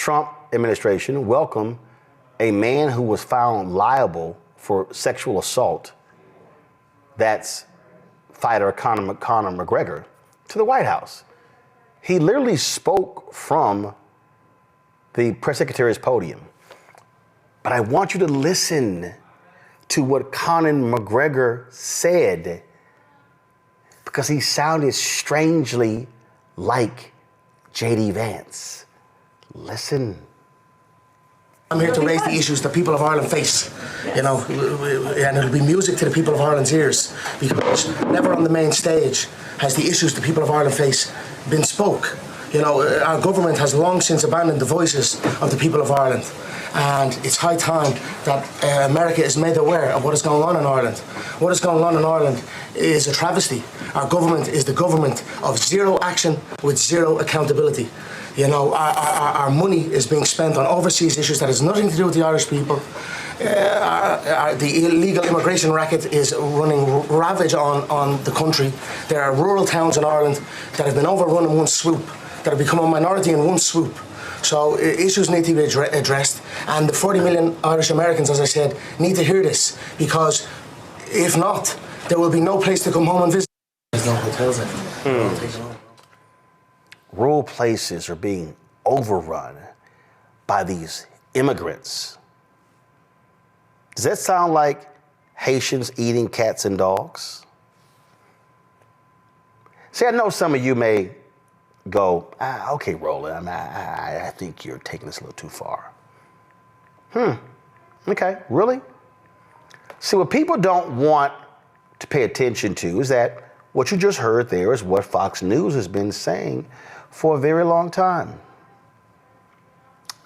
Trump administration welcomed a man who was found liable for sexual assault, that's fighter Conor McGregor, to the White House. He literally spoke from the press secretary's podium. But I want you to listen to what Conor McGregor said, because he sounded strangely like J.D. Vance. Listen. I'm here to raise the issues that people of Ireland face, you know, and it'll be music to the people of Ireland's ears, because never on the main stage has the issues the people of Ireland face been spoke. You know, our government has long since abandoned the voices of the people of Ireland, and it's high time that America is made aware of what is going on in Ireland. What is going on in Ireland is a travesty. Our government is the government of zero action with zero accountability. You know, our money is being spent on overseas issues that has nothing to do with the Irish people. The illegal immigration racket is running ravage on the country. There are rural towns in Ireland that have been overrun in one swoop, that have become a minority in one swoop. So issues need to be addressed, and the 40 million Irish Americans, as I said, need to hear this, because if not, there will be no place to come home and visit. There's no hotels there. Rural places are being overrun by these immigrants. Does that sound like Haitians eating cats and dogs? See, I know some of you may go, okay, Roland, I think you're taking this a little too far. Okay, really? See, what people don't want to pay attention to is that what you just heard there is what Fox News has been saying for a very long time.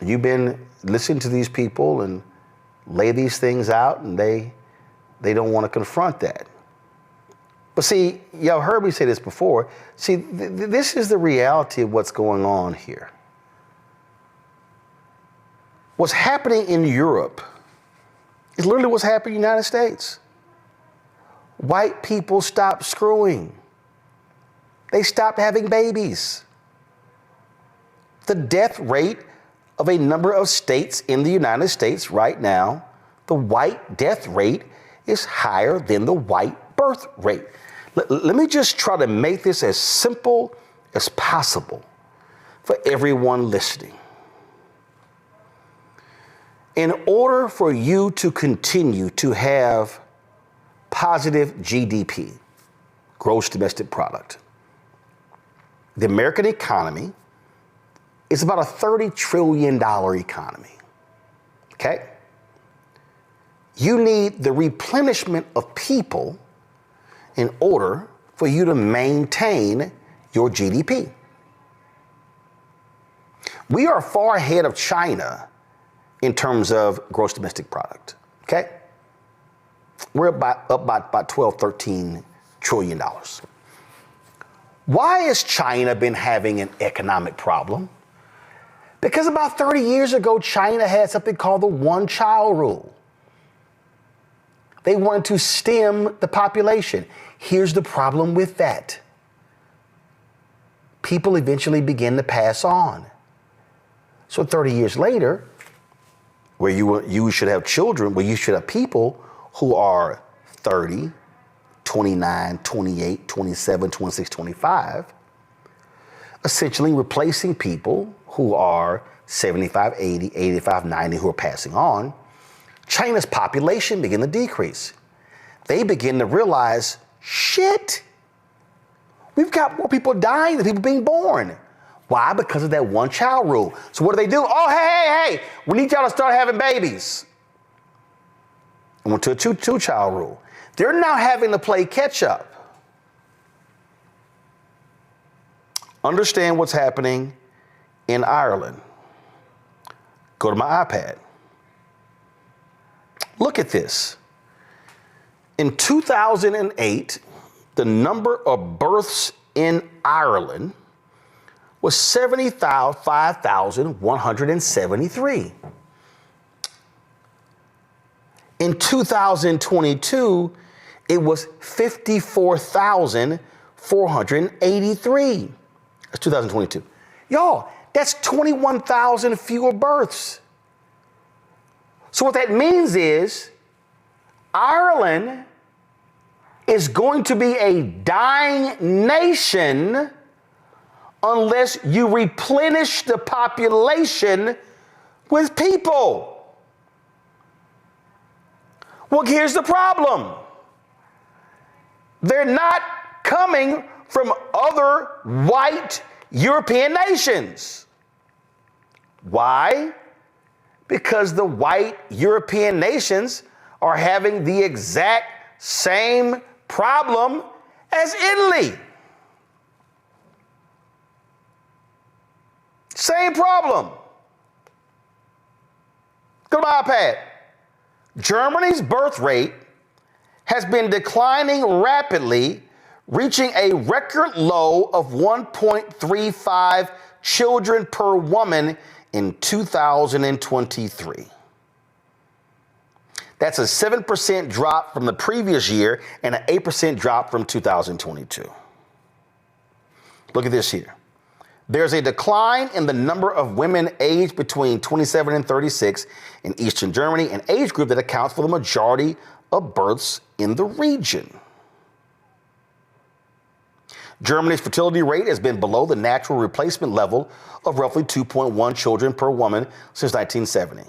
You've been listening to these people and lay these things out, and they don't want to confront that. But see, y'all heard me say this before. See, this is the reality of what's going on here. What's happening in Europe is literally what's happening in the United States. White people stopped screwing. They stopped having babies. The death rate of a number of states in the United States right now, the white death rate is higher than the white birth rate. Let me just try to make this as simple as possible for everyone listening. In order for you to continue to have positive GDP, gross domestic product, the American economy is about a $30 trillion economy, okay? You need the replenishment of people in order for you to maintain your GDP. We are far ahead of China in terms of gross domestic product, okay? We're up by about 12, 13 trillion dollars. Why has China been having an economic problem? Because about 30 years ago, China had something called the one-child rule. They wanted to stem the population. Here's the problem with that. People eventually begin to pass on. So 30 years later, where you should have children, where you should have people who are 30, 29, 28, 27, 26, 25, essentially replacing people who are 75, 80, 85, 90 who are passing on, China's population began to decrease. They begin to realize, shit, we've got more people dying than people being born. Why? Because of that one-child rule. So what do? Oh, hey, we need y'all to start having babies. And went to a two-child rule. They're now having to play catch-up. Understand what's happening in Ireland. Go to my iPad. Look at this. In 2008, the number of births in Ireland was 75,173. In 2022, it was 54,483. That's 2022. Y'all, That's 21,000 fewer births. So what that means is Ireland is going to be a dying nation unless you replenish the population with people. Well, here's the problem. They're not coming from other white European nations. Why? Because the white European nations are having the exact same problem as Italy. Same problem. Go to my iPad. Germany's birth rate has been declining rapidly, reaching a record low of 1.35 children per woman in 2023. That's a 7% drop from the previous year and an 8% drop from 2022. Look at this here. There's a decline in the number of women aged between 27 and 36 in Eastern Germany, an age group that accounts for the majority of births in the region. Germany's fertility rate has been below the natural replacement level of roughly 2.1 children per woman since 1970.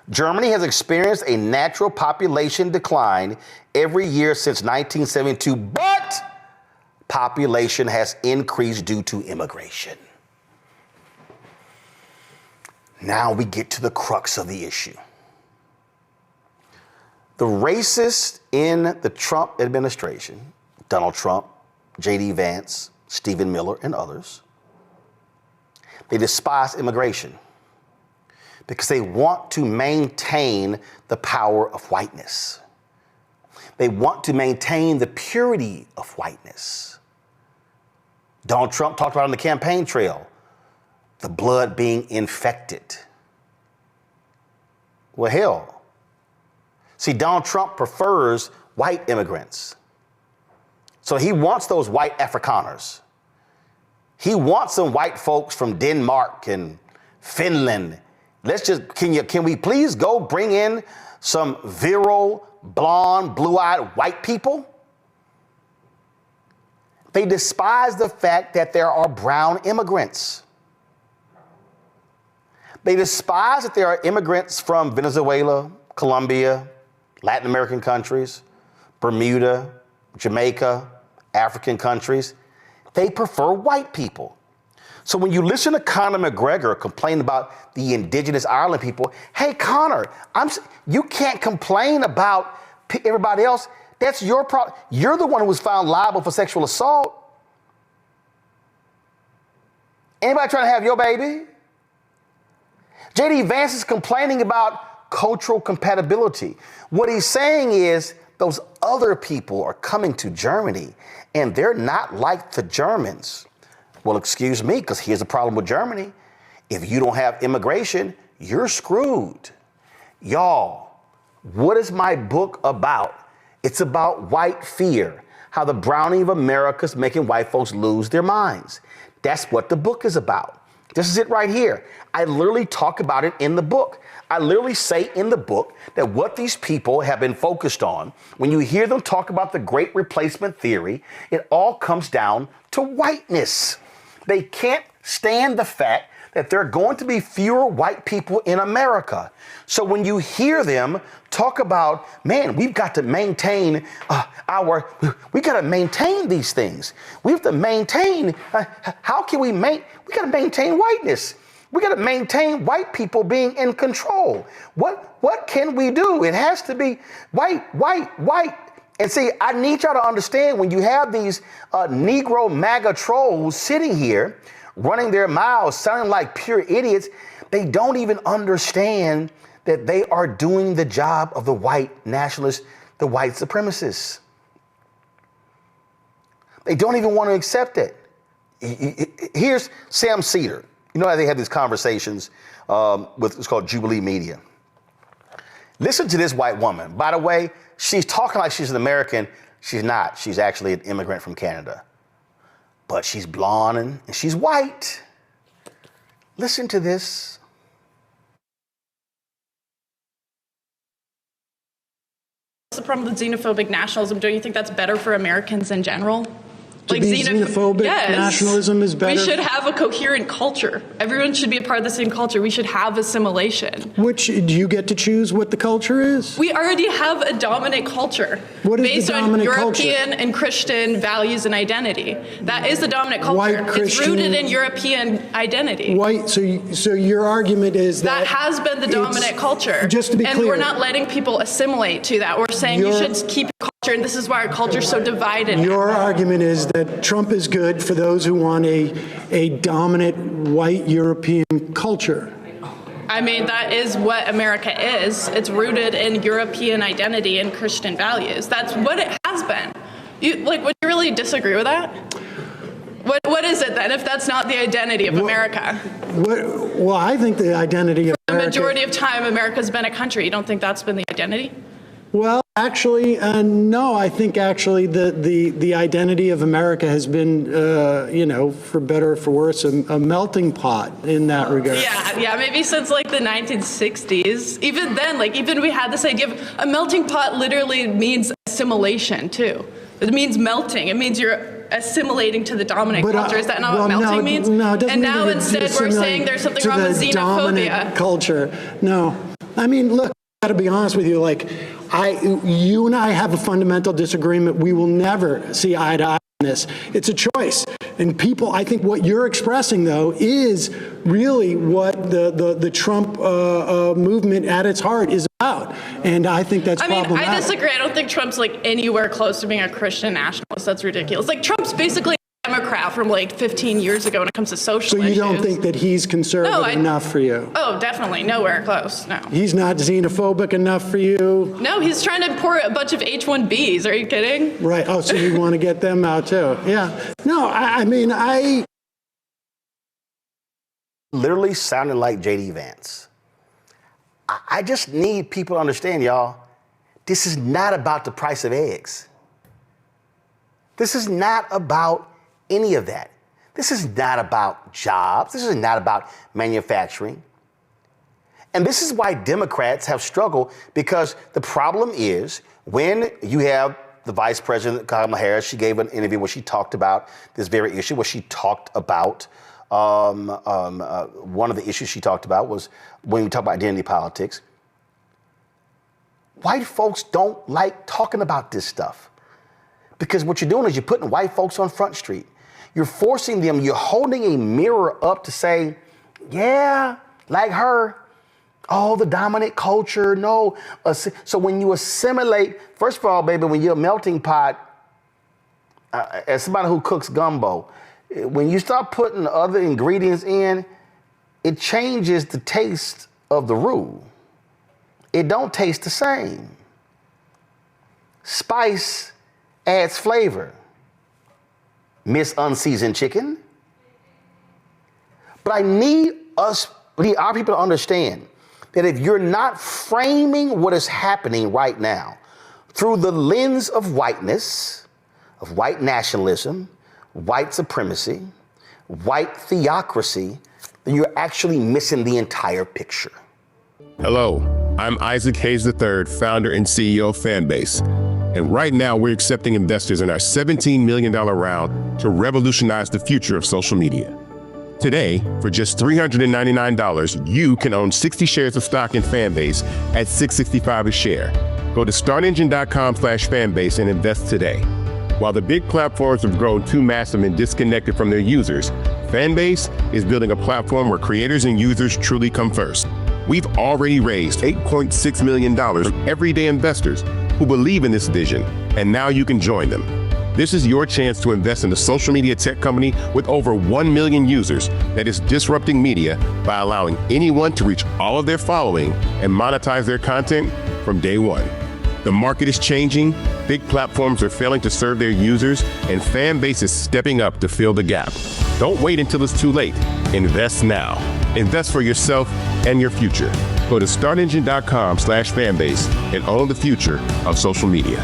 Germany has experienced a natural population decline every year since 1972, but population has increased due to immigration. Now we get to the crux of the issue. The racists in the Trump administration, Donald Trump, J.D. Vance, Stephen Miller, and others, they despise immigration because they want to maintain the power of whiteness. They want to maintain the purity of whiteness. Donald Trump talked about on the campaign trail, the blood being infected. Well, hell. See, Donald Trump prefers white immigrants. So he wants those white Afrikaners. He wants some white folks from Denmark and Finland. Can we please go bring in some virile, blonde, blue-eyed white people? They despise the fact that there are brown immigrants. They despise that there are immigrants from Venezuela, Colombia, Latin American countries, Bermuda, Jamaica, African countries. They prefer white people. So when you listen to Conor McGregor complain about the indigenous Ireland people, hey, Conor, you can't complain about everybody else. That's your problem. You're the one who was found liable for sexual assault. Anybody trying to have your baby? J.D. Vance is complaining about cultural compatibility. What he's saying is those other people are coming to Germany and they're not like the Germans. Well, excuse me, because here's the problem with Germany. If you don't have immigration, you're screwed. Y'all, what is my book about? It's about white fear, how the browning of America is making white folks lose their minds. That's what the book is about. This is it right here. I literally talk about it in the book. I literally say in the book that what these people have been focused on, when you hear them talk about the great replacement theory, it all comes down to whiteness. They can't stand the fact that there are going to be fewer white people in America. So when you hear them talk about, man, we've got to maintain we got to maintain these things. We have to maintain, how can we we got to maintain whiteness. We got to maintain white people being in control. What can we do? It has to be white. And see, I need y'all to understand when you have these Negro MAGA trolls sitting here running their mouths, sounding like pure idiots, they don't even understand that they are doing the job of the white nationalists, the white supremacists. They don't even want to accept it. Here's Sam Cedar. You know how they have these conversations with, it's called Jubilee Media. Listen to this white woman. By the way, she's talking like she's an American. She's not. She's actually an immigrant from Canada. But she's blonde and she's white. Listen to this. What's the problem with xenophobic nationalism? Don't you think that's better for Americans in general? To be xenophobic nationalism is better. We should have a coherent culture. Everyone should be a part of the same culture. We should have assimilation. Which, do you get to choose what the culture is? We already have a dominant culture. What is based the dominant on culture? European and Christian values and identity. That is the dominant culture. White Christian, it's rooted in European identity. White. So your argument is that has been the dominant culture. Just to be and clear, we're not letting people assimilate to that. We're saying you should keep your culture, and this is why our culture is so divided. Your argument is that Trump is good for those who want a dominant white European culture. I mean, that is what America is. It's rooted in European identity and Christian values. That's what it has been. Would you really disagree with that? What is it then, if that's not the identity of America? Well, I think the identity of America... The majority of time, America's been a country. You don't think that's been the identity? Well, actually, no. I think actually the identity of America has been, for better or for worse, a melting pot in that regard. Yeah, maybe since like the 1960s. Even then, even we had this idea of a melting pot literally means assimilation too. It means melting. It means you're assimilating to the dominant culture. Is that not what melting means? No, it doesn't and mean now that instead we're saying there's something wrong with xenophobia. Culture. No. I mean, look, I got to be honest with you. You and I have a fundamental disagreement. We will never see eye to eye on this. It's a choice. And people, I think what you're expressing, though, is really what the Trump movement at its heart is about. And I think that's problematic. I disagree. I don't think Trump's anywhere close to being a Christian nationalist. That's ridiculous. Trump's basically a Democrat from 15 years ago when it comes to social issues. So you don't think that he's conservative enough for you? Oh, definitely. Nowhere close. No. He's not xenophobic enough for you? No, he's trying to import a bunch of H-1Bs. Are you kidding? Right. Oh, so you want to get them out too? Yeah. No, I literally sounding like J.D. Vance. I just need people to understand, y'all, this is not about the price of eggs. This is not about any of that. This is not about jobs. This is not about manufacturing. And this is why Democrats have struggled, because the problem is when you have the Vice President, Kamala Harris, she gave an interview where she talked about this very issue, where she talked about one of the issues she talked about was when we talk about identity politics. White folks don't like talking about this stuff, because what you're doing is you're putting white folks on Front Street. You're forcing them, you're holding a mirror up to say, yeah, like her, oh, the dominant culture, no. So when you assimilate, first of all, baby, when you're a melting pot, as somebody who cooks gumbo, when you start putting other ingredients in, it changes the taste of the roux. It don't taste the same. Spice adds flavor. Miss unseasoned chicken. But I need our people to understand that if you're not framing what is happening right now through the lens of whiteness, of white nationalism, white supremacy, white theocracy, then you're actually missing the entire picture. Hello, I'm Isaac Hayes III, founder and CEO of Fanbase. And right now we're accepting investors in our $17 million round to revolutionize the future of social media. Today, for just $399, you can own 60 shares of stock in Fanbase at $665 a share. Go to startengine.com/fanbase and invest today. While the big platforms have grown too massive and disconnected from their users, Fanbase is building a platform where creators and users truly come first. We've already raised $8.6 million from everyday investors who believe in this vision, and now you can join them. This is your chance to invest in a social media tech company with over 1 million users that is disrupting media by allowing anyone to reach all of their following and monetize their content from day one. The market is changing, big platforms are failing to serve their users, and Fanbase is stepping up to fill the gap. Don't wait until it's too late. Invest now. Invest for yourself and your future. Go to startengine.com/fanbase and own the future of social media.